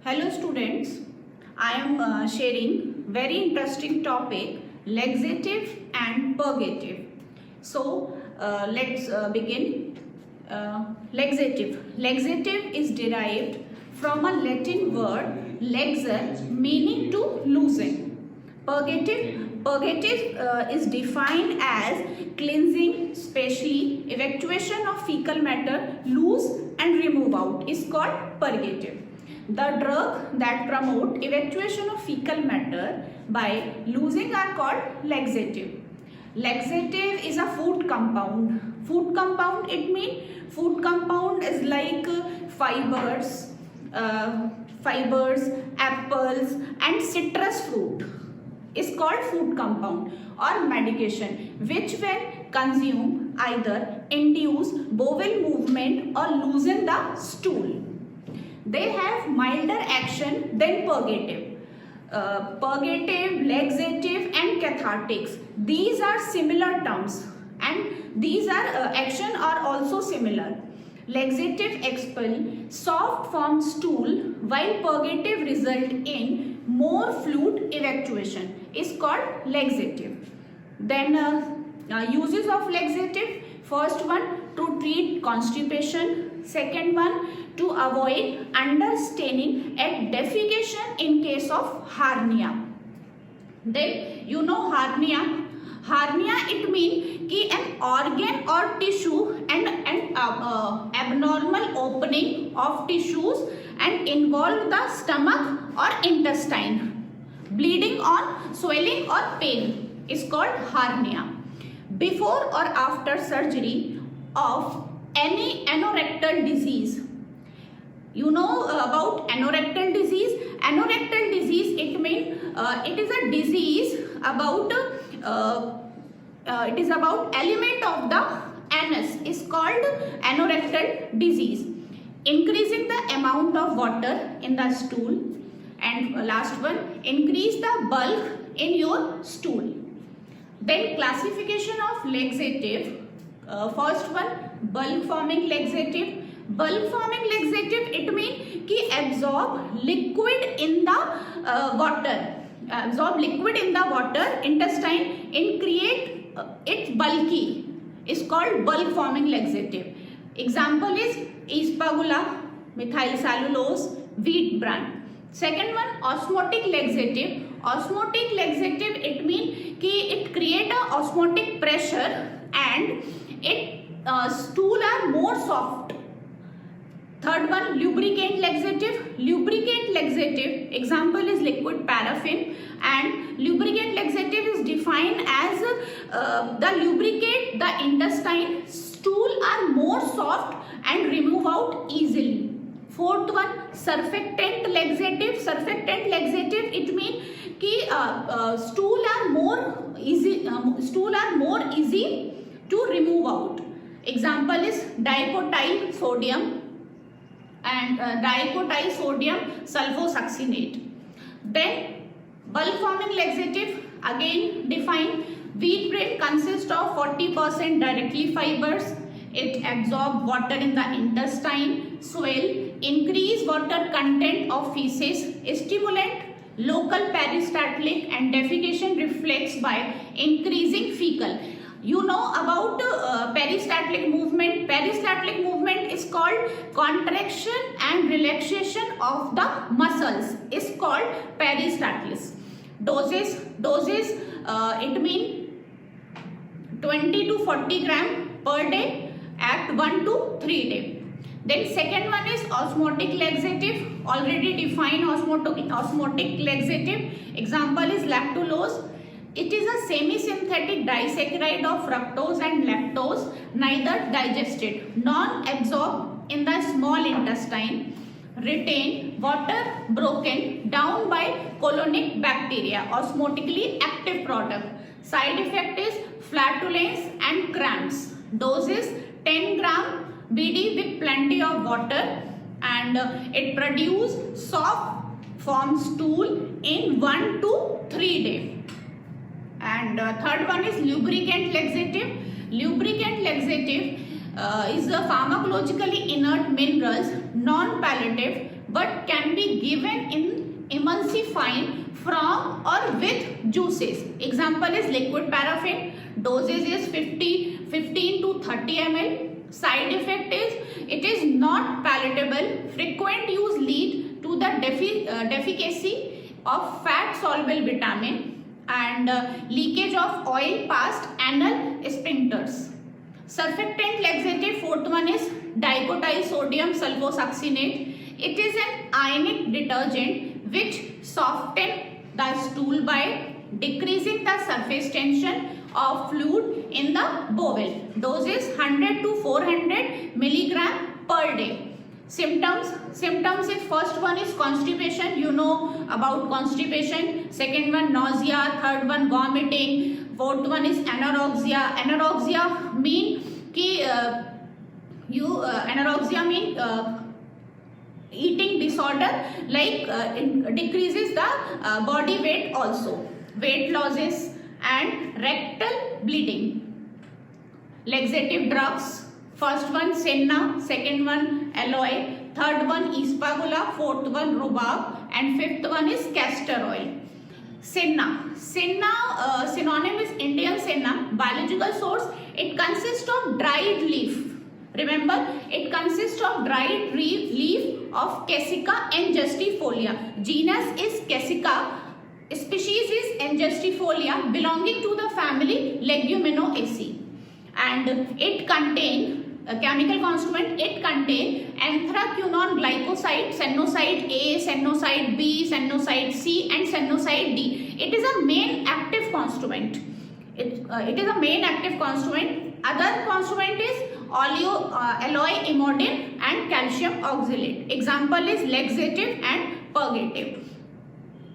Hello students, I am sharing very interesting topic laxative and purgative. So let's begin. Laxative. Laxative is derived from a Latin word laxare meaning to loosen. Purgative is defined as cleansing, especially evacuation of fecal matter, loose and remove out is called purgative. The drug that promote evacuation of fecal matter by losing are called laxative. Laxative is a food compound. Food compound, it means food compound is like fibers, apples and citrus fruit is called food compound or medication which when consumed either induce bowel movement or loosen the stool. They have milder action than purgative. Purgative, laxative and cathartics. These are similar terms and these are action are also similar. Laxative expel soft form stool while purgative result in more fluid evacuation is called laxative. Then uses of laxative. First one, to treat constipation. Second one, to avoid understaining and defecation in case of hernia. Then you know hernia. Hernia it means कि an organ or tissue and an abnormal opening of tissues and involve the stomach or intestine. Bleeding on swelling or pain is called hernia. Before or after surgery of any anorectal disease. You know about anorectal disease. Anorectal disease it means it is a disease about element of the anus is called anorectal disease. Increasing the amount of water in the stool, and last one, increase the bulk in your stool. Then classification of laxative. First one, bulk forming laxative. Bulk forming laxative it means कि absorb liquid in the water. Absorb liquid in the water intestine and create it bulky is called bulk forming laxative. Example is Aspergillus, methyl cellulose, wheat bran. Second one, osmotic laxative. Osmotic laxative it means कि it create a osmotic pressure and it stool are more soft. Third one, lubricant laxative. Lubricant laxative example is liquid paraffin, and lubricant laxative is defined as the lubricate the intestine, stool are more soft and remove out easily. Fourth one, surfactant laxative. Surfactant laxative it means कि stool are more easy to remove out. Example is dicotyl sodium and dicotyl sodium sulfosuccinate. Then bulk forming laxative again defined. Wheat bran consists of 40% directly fibers. It absorbs water in the intestine, swell, increase water content of feces, stimulant local peristaltic and defecation reflex by increasing fecal. You know about peristaltic movement. Peristaltic movement is called contraction and relaxation of the muscles is called peristalsis. Doses it means 20 to 40 gram per day at 1 to 3 days. Then second one is osmotic laxative. Already defined osmotic laxative. Example is lactulose. It is a semi-synthetic disaccharide of fructose and lactose, neither digested, non-absorbed in the small intestine, retain water broken down by colonic bacteria, osmotically active product. Side effect is flatulence and cramps. Doses 10 gram BD with plenty of water, and it produces soft form stool in 1 to 3 days. And third one is lubricant laxative. Lubricant laxative is a pharmacologically inert minerals, non-palliative, but can be given in emulsifying from or with juices. Example is liquid paraffin. Dosage is 15 to 30 ml. Side effect is it is not palatable. Frequent use lead to the deficiency of fat soluble vitamin and leakage of oil past anal sphincters. Surfactant laxative, fourth one is dicotyl sodium sulfosuccinate. It is an ionic detergent which softens the stool by decreasing the surface tension of fluid in the bowel. Dose is 100 to 400 milligram per day. Symptoms is first one is constipation. You know about constipation. Second one nausea. Third one vomiting. Fourth one is anorexia. Anorexia mean कि anorexia mean eating disorder, like it decreases the body weight also. Weight losses and rectal bleeding. Laxative drugs. First one Senna, second one aloe, third one Ispagula, fourth one rhubarb, and fifth one is castor oil. Senna. Senna synonym is Indian senna. Biological source. It consists of dried leaf. Remember, it consists of dried leaf of Cassica angustifolia. Genus is Cassica. Species is angustifolia, belonging to the family Leguminoaceae. And it contain chemical constituent. It contain anthraquinone glycoside, senoside A, senoside B, senoside C, and senoside D. It is a main active constituent. It is a main active constituent. Other constituent is aloe imodin and calcium oxalate. Example is laxative and purgative.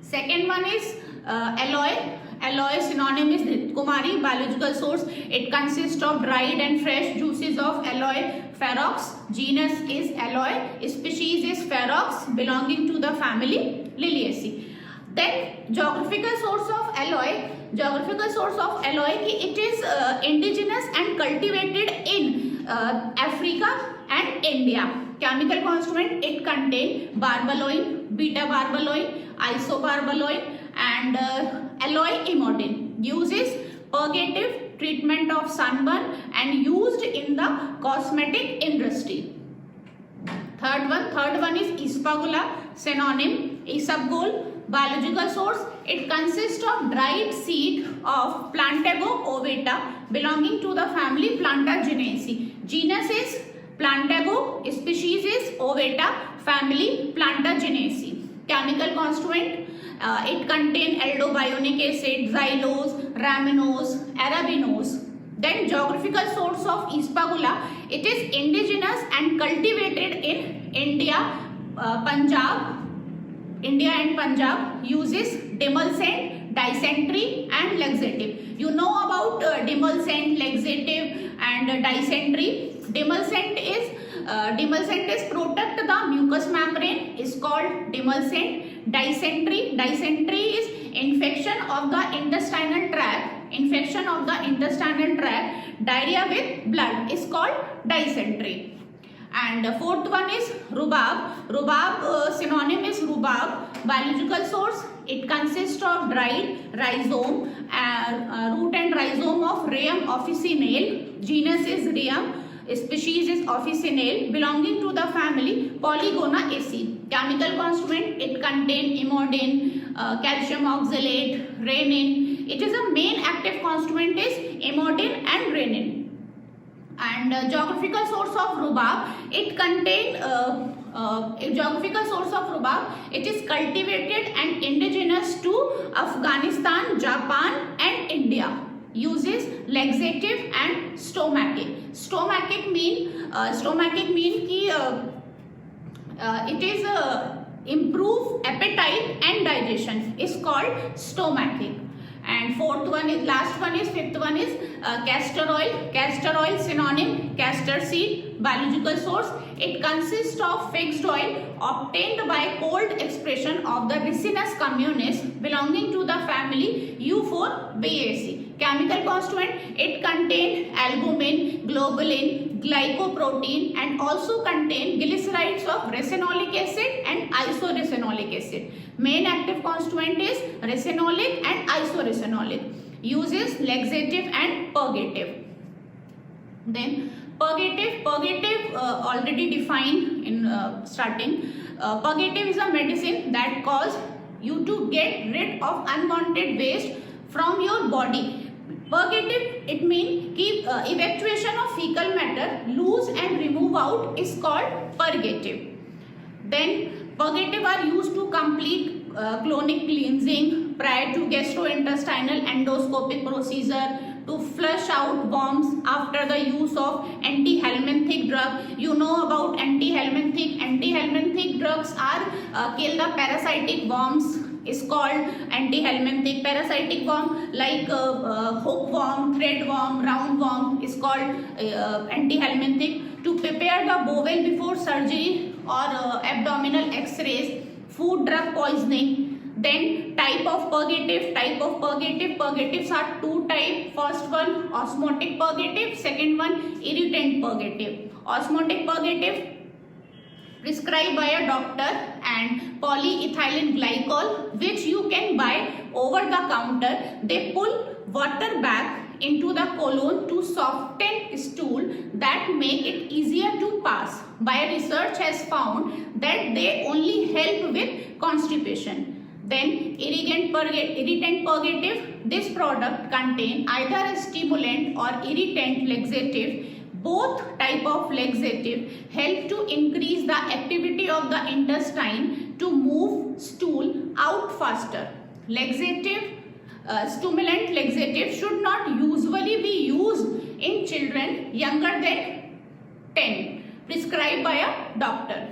Second one is aloe. Aloe synonym is Kumari. Biological source. It consists of dried and fresh juices of aloe ferox. Genus is aloe. Species is ferox, belonging to the family Liliaceae. Then geographical source of aloe. Geographical source of aloe, it is indigenous and cultivated in Africa and India. Chemical constituent, it contains barbaloin, beta barbaloin, isobarbaloin, and aloe imodin. Uses purgative, treatment of sunburn, and used in the cosmetic industry. Third one is Ispagula, synonym isabgol. Biological source, it consists of dried seed of Plantago ovata, belonging to the family Plantagenaceae. Genus is Plantago, species is ovata, family Plantagenaceae. Chemical constituent, it contains aldobionic acid, xylose, ramenose, arabinose. Then geographical source of Ispagula, it is indigenous and cultivated in India, India and Punjab. Uses demulcent, dysentery and laxative. You know about demulcent, laxative and dysentery. Demulcent is protect the mucous membrane, is called demulcent. Dysentery is infection of the intestinal tract. Diarrhea with blood is called dysentery. And fourth one is rhubarb. Rhubarb synonym is rhubarb. Biological source, it consists of dried rhizome, root and rhizome of Rheum officinale. Genus is Rheum. Species is officinale, belonging to the family Polygonaceae. Chemical constituent, it contains imodin, calcium oxalate, renin. It is a main active constituent is imodin and renin. And geographical source of rhubarb, it contains geographical source of rhubarb, it is cultivated and indigenous to Afghanistan, Japan and India. Uses laxative and stomachic. Stomachic mean कि it is improve appetite and digestion, is called stomachic. And last one is fifth one is castor oil. Castor oil synonym castor seed. Biological source, it consists of fixed oil obtained by cold expression of the Ricinus communis, belonging to the family Euphorbiaceae. Chemical constituent, it contains albumin, globulin, glycoprotein and also contain glycerides of racemolic acid and isoracemolic acid. Main active constituent is racemolic and isoracemolic. Uses laxative and purgative. Then purgative already defined in starting. Purgative is a medicine that cause you to get rid of unwanted waste from your body. Purgative, it means keep evacuation of fecal matter, lose and remove out is called purgative. Then purgative are used to complete colonic cleansing prior to gastrointestinal endoscopic procedure, to flush out worms after the use of antihelminthic drug. You know about antihelminthic. Antihelminthic drugs are kill the parasitic worms. Is called antihelminthic. Parasitic worm like hookworm, threadworm, roundworm is called antihelminthic. To prepare the bowel before surgery or abdominal x-rays, food drug poisoning. Then type of purgative. Purgatives are two types. First one osmotic purgative, second one irritant purgative. Osmotic purgative prescribed by a doctor and polyethylene glycol, which you can buy over the counter. They pull water back into the colon to soften stool that make it easier to pass. By research has found that they only help with constipation. Then irritant purgative. This product contain either a stimulant or irritant laxative. Both type of laxative help to increase the activity of the intestine to move stool out faster. Laxative, stimulant laxative should not usually be used in children younger than 10, prescribed by a doctor.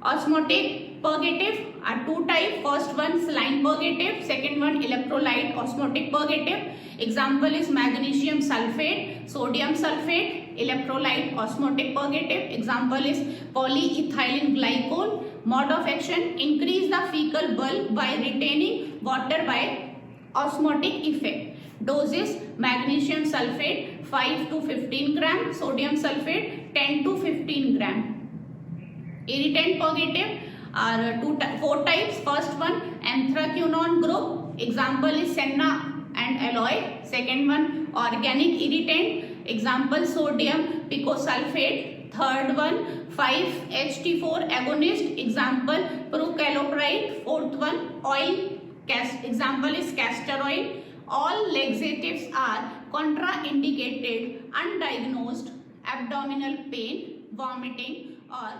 Osmotic purgative are two types. First one saline purgative, second one electrolyte osmotic purgative. Example is magnesium sulfate, sodium sulfate, electrolyte osmotic purgative. Example is polyethylene glycol. Mode of action: increase the fecal bulk by retaining water by osmotic effect. Doses: magnesium sulfate 5 to 15 gram, sodium sulfate 10 to 15 gram. Irritant purgative are four types. First one anthraquinone group. Example is senna and alloy. Second one organic irritant. Example sodium picosulfate. Third one 5-HT4 agonist. Example procalopride. Fourth one oil. Example is castor oil. All laxatives are contraindicated undiagnosed abdominal pain, vomiting or